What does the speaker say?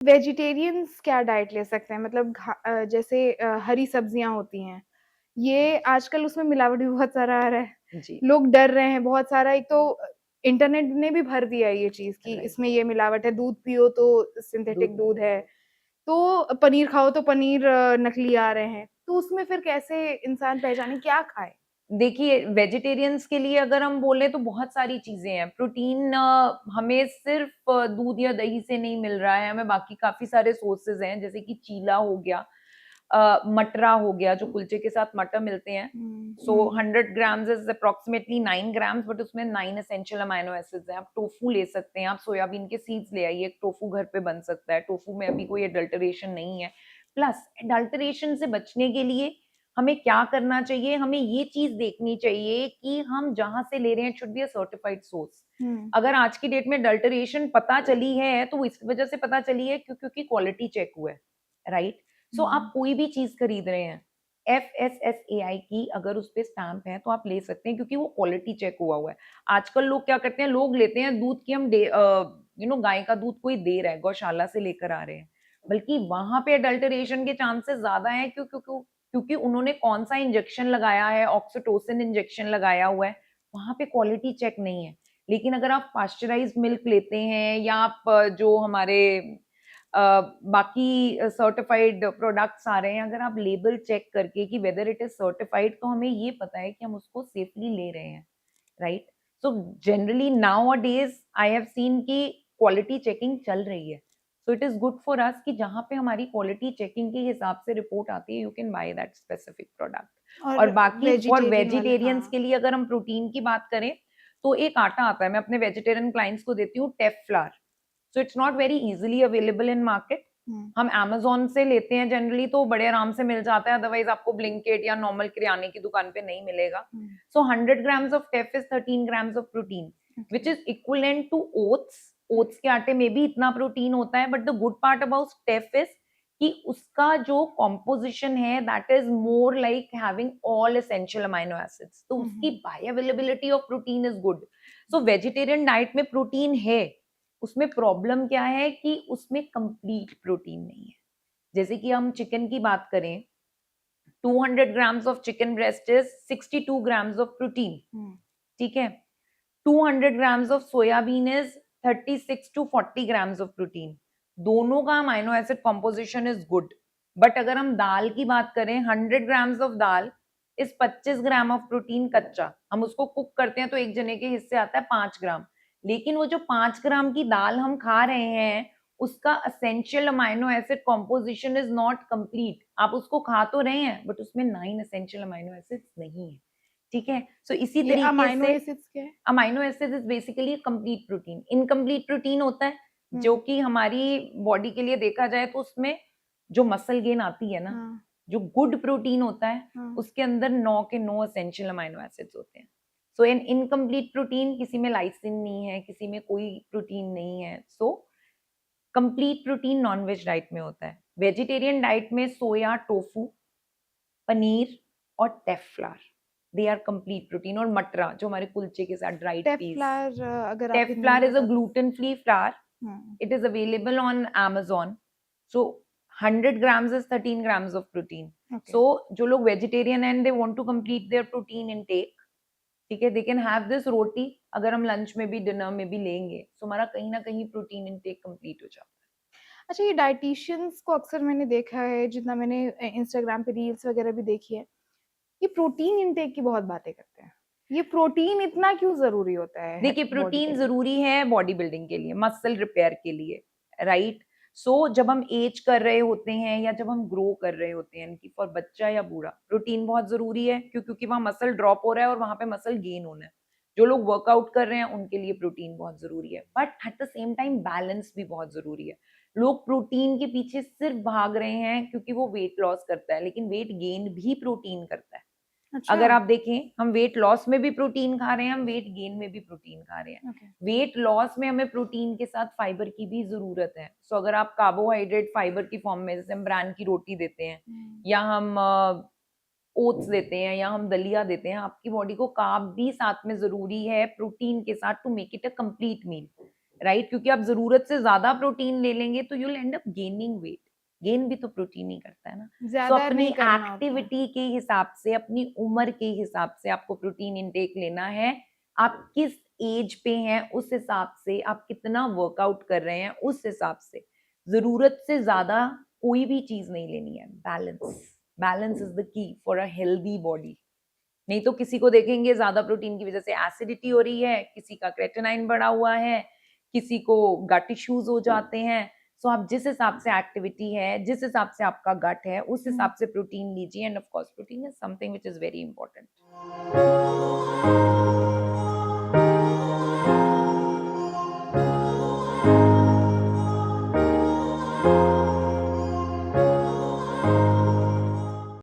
Vegetarians क्या diet ले सकते हैं? मतलब जैसे हरी सब्जियाँ होती हैं, ये आजकल उसमें मिलावट भी बहुत सारा आ रहा है। जी, लोग डर रहे हैं बहुत सारा, एक तो इंटरनेट ने भी भर दिया है ये चीज़ कि राइट। इसमें ये मिलावट है, दूध पियो तो सिंथेटिक दूध दूध है, तो पनीर खाओ तो पनीर नकली आ रहे हैं। तो उसमें फिर कैसे इंसान पहचाने क्या खाए? देखिए, वेजिटेरियंस के लिए अगर हम बोले तो बहुत सारी चीज़ें हैं। प्रोटीन हमें सिर्फ़ दूध या दही से नहीं मिल रहा है, हमें बाकी काफ़ी सारे सोर्सेज़ हैं, जैसे कि चीला हो गया, मटरा हो गया, जो कुलचे के साथ मटर मिलते हैं। हुँ, सो हुँ। 100 grams is approximately 9 grams, but उसमें 9 एसेंशियल अमाइनो एसिड्स हैं। आप टोफू ले सकते हैं, आप सोयाबीन के सीड्स ले आइए, टोफू घर पे बन सकता है। टोफू में अभी कोई एडल्टरेशन नहीं है। प्लस एडल्टरेशन से बचने के लिए हमें क्या करना चाहिए? हमें ये चीज़ देखनी चाहिए कि हम जहाँ से ले रहे हैं, it should be a certified source. हुँ, अगर आज की डेट में अडल्टरेशन पता चली है, तो इस वजह से पता चली है क्योंकि क्वालिटी चेक हुआ है, राइट? सो आप हुँ। कोई भी चीज़ खरीद रहे हैं, एफएसएसएआई की अगर उस पे स्टैम्प है, तो आप ले सकते हैं क्योंकि वो क्वालिटी चेक हुआ है। आजकल लोग क्या करते हैं, लोग लेते हैं दूध की गाय का दूध कोई दे रहा है, गौशाला से लेकर आ रहे हैं। बल्कि वहाँ पे अडल्टरेशन के चांसेस ज़्यादा हैं क्योंकि उन्होंने कौन-सा इंजेक्शन लगाया है, ऑक्सीटोसिन इंजेक्शन लगाया हुआ है, वहाँ पे क्वालिटी चेक नहीं है। लेकिन अगर आप पास्चराइज्ड मिल्क लेते हैं या आप जो हमारे बाकी सर्टिफाइड प्रोडक्ट्स आ रहे हैं, अगर आप लेबल चेक करके कि वेदर इट इज़ सर्टिफाइड, तो हमें ये पता है कि हम उसको सेफली ले रहे हैं, right? So generally nowadays I have seen कि क्वालिटी चेकिंग चल रही है। So it is good for us कि जहाँ पे हमारी क्वालिटी चेकिंग के हिसाब से रिपोर्ट आती है, you can by that specific product. और और बाकी फॉर वेजिटेरियन वाला वेजिटेरियंस हाँ। के लिए अगर हम प्रोटीन की बात करें, तो एक आटा आता है, मैं अपने वेजिटेरियन क्लाइंट्स को देती हूँ teff flour. So it's not very easily available in market. हुँ, हम अमेज़न से लेते हैं जनरली, तो बड़े आराम से मिल जाता है, अदरवाइज़ आपको ब्लिंकिट या नॉर्मल किराने की दुकान पे नहीं मिलेगा। हुँ, So 100 grams of teff is 13 grams of protein, okay. which is equivalent to oats. हुँ, ओट्स के आटे में भी इतना प्रोटीन होता है, but the good part about teff is कि उसका जो कॉम्पोजिशन है that is more like having all essential amino acids, तो हुँ, उसकी हुँ, bioavailability of protein is good. So vegetarian diet में प्रोटीन है, उसमें प्रॉब्लम क्या है कि उसमें कंप्लीट प्रोटीन नहीं है। जैसे कि हम चिकन की बात करें, 200 grams of chicken breast is 62 grams of protein, हुँ, ठीक है? 200 grams of soybean is 36 to 40 grams of protein. दोनों का amino acid composition is good, but अगर हम दाल की बात करें, 100 grams of dal is 25 gram of protein कच्चा। हम उसको कुक करते हैं तो एक जने के हिस्से आता है 5 ग्राम, लेकिन वो जो 5 ग्राम की दाल हम खा रहे हैं, उसका essential amino acid composition is not complete. आप उसको खा तो रहे हैं, बट उसमें 9 एसेंशियल अमाइनो एसिड्स नहीं है, ठीक है? सो इसी ये तरीके अमाइनो से एसिड्स क्या है? Amino acid is basically complete protein. Incomplete protein होता है जो हुँ, कि हमारी बॉडी के लिए देखा जाए तो उसमें जो मसल गेन आती है ना, हाँ, जो गुड प्रोटीन होता है, हाँ, उसके अंदर 9 के 9 एसेंशियल अमाइनो एसिड्स होते हैं। सो इन इनकम्प्लीट प्रोटीन, किसी में लाइसिन नहीं है, किसी में कोई प्रोटीन नहीं है। So complete protein non veg diet में होता है। वेजिटेरियन डाइट में सोया, टोफू, पनीर और teff flour, they are complete protein. और मटरा जो हमारे कुलचे के साथ ड्राइड टेफ पीस। फ्लावर अगर आप Teff हिंदी में flour is a बता दो? gluten-free flour. Hmm, It is available on Amazon. So 100 grams is 13 grams of protein. Okay. So जो लोग vegetarian and they want to complete their protein intake, ठीक है, they can have this roti, अगर हम lunch में भी dinner में भी लेंगे, तो हमारा कहीं ना कहीं प्रोटीन इंटेक कंप्लीट हो जाता अच्छा, ये डायटीशियंस को अक्सर मैंने देखा है, जितना मैंने इंस्टाग्राम पे रील्स वगैरह भी देखी है, ये प्रोटीन इनटेक की बहुत बातें करते हैं। ये प्रोटीन इतना क्यों ज़रूरी होता है। है देखिए, बॉडी के प्रोटीन लिए? जरूरी है बॉडी बिल्डिंग के लिए, मसल रिपेयर के लिए, राइट? सो जब हम एज कर रहे होते हैं या जब हम ग्रो कर रहे होते हैं, कि फॉर बच्चा या बूढ़ा, प्रोटीन बहुत जरूरी है क्योंकि वहां मसल ड्रॉप हो रहा है और वहां पे मसल गेन होना है। जो लोग वर्कआउट कर रहे हैं उनके लिए प्रोटीन बहुत जरूरी है, but at the same time balance भी बहुत जरूरी है। लोग प्रोटीन के पीछे सिर्फ भाग रहे हैं क्योंकि वो वेट लॉस करता है, लेकिन वेट गेन भी प्रोटीन करता है। अच्छा, अगर आप देखें, हम वेट लॉस में भी प्रोटीन खा रहे हैं, हम वेट गेन में भी प्रोटीन खा रहे हैं। ओके। वेट लॉस में हमें प्रोटीन के साथ फाइबर की भी ज़रूरत है। सो अगर आप कार्बोहाइड्रेट फाइबर की फॉर्म में, जैसे हम ब्रांड की रोटी देते हैं हुँ, या हम ओट्स देते हैं या हम दलिया देते हैं, आपकी बॉडी को कार्ब भी साथ में ज़रूरी है प्रोटीन के साथ, to make it a complete meal. Right, क्योंकि आप जरूरत से ज्यादा प्रोटीन ले लेंगे तो you'll end up gaining weight. Gain भी तो प्रोटीन ही करता है ना। सो ज्यादा अपनी नहीं करना होता है। एक्टिविटी के हिसाब से, अपनी उम्र के हिसाब से आपको प्रोटीन इंटेक लेना है। आप किस एज पे हैं उस हिसाब से, आप कितना वर्कआउट कर रहे हैं उस हिसाब से। जरूरत से ज्यादा कोई भी चीज नहीं लेनी है। Balance, balance is the key for a healthy body. नहीं तो किसी को देखेंगे ज्यादा प्रोटीन की वजह से एसिडिटी हो रही है, किसी का क्रेटिनाइन बढ़ा हुआ है, किसी को गट इश्यूज हो जाते हैं। सो आप जिस हिसाब से एक्टिविटी है, जिस हिसाब से आपका गट है, उस हिसाब से प्रोटीन लीजिए। End of course protein is something which is very important.